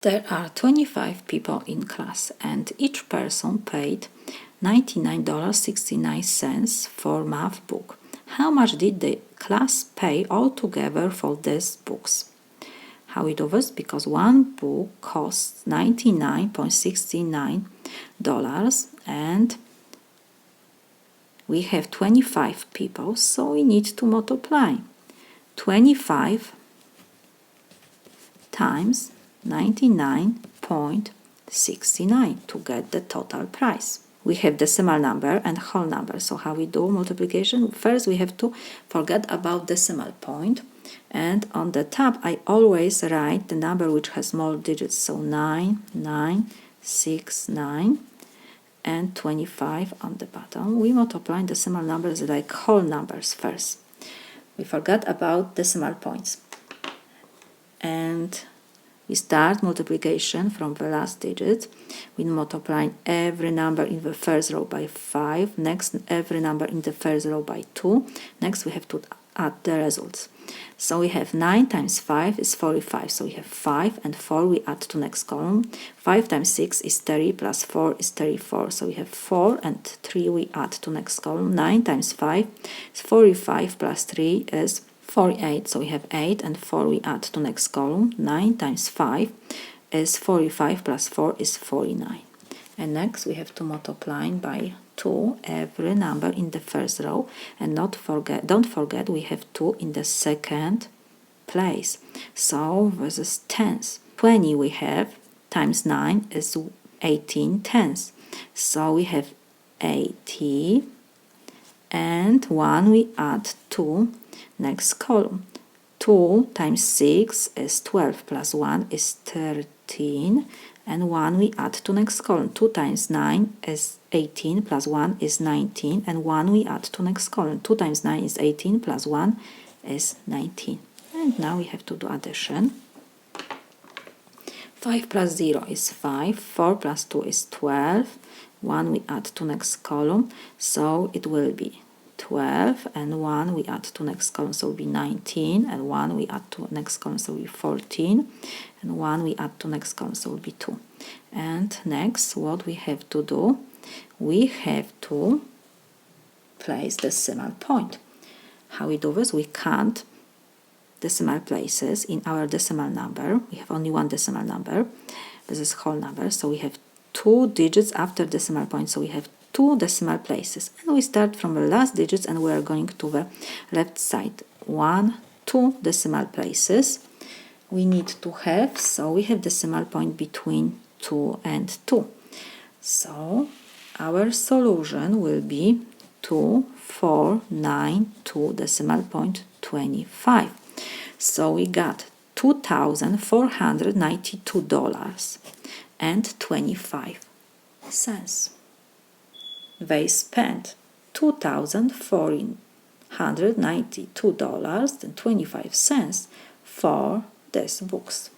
There are 25 people in class and each person paid $99.69 for math book. How much did the class pay altogether for these books? How it was? Because one book costs $99.69 and we have 25 people, so we need to multiply 25 times 99.69 to get the total price. We have decimal number and whole number. So how we do multiplication? First we have to forget about decimal point, and on the top I always write the number which has small digits, so 9969 and 25 on the bottom. We multiply decimal numbers like whole numbers first. We forgot about decimal points. And we start multiplication from the last digit. We multiply every number in the first row by 5. Next, every number in the first row by 2. Next, we have to add the results. So we have 9 times 5 is 45. So we have 5 and 4 we add to next column. 5 times 6 is 30 plus 4 is 34. So we have 4 and 3 we add to next column. 9 times 5 is 45 plus 3 is 48, so we have 8 and 4 we add to next column. 9 times 5 is 45 plus 4 is 49. And next we have to multiply by 2 every number in the first row, and don't forget we have 2 in the second place. So this is tens. 20 we have times 9 is 18 tenths. So we have 80 and 1 we add to next column. 2 times 6 is 12 plus 1 is 13 and 1 we add to next column. 2 times 9 is 18 plus 1 is 19 and 1 we add to next column. 2 times 9 is 18 plus 1 is 19. And now we have to do addition. 5 plus 0 is 5, 4 plus 2 is 12, 1 we add to next column, so it will be 12 and 1 we add to next column, so it will be 19, and 1 we add to next column, so it will be 14, and 1 we add to next column, so it will be 2. And next what we have to do, we have to place the decimal point. How we do this? We count decimal places in our decimal number. We have only one decimal number. This is whole number, so we have 2 digits after decimal point, so we have 2 decimal places, and we start from the last digits and we are going to the left side. 1, 2 decimal places we need to have, so we have decimal point between 2 and 2. So our solution will be 2492 decimal point 25. So we got $2,492.25. They spent $2,492.25 for these books.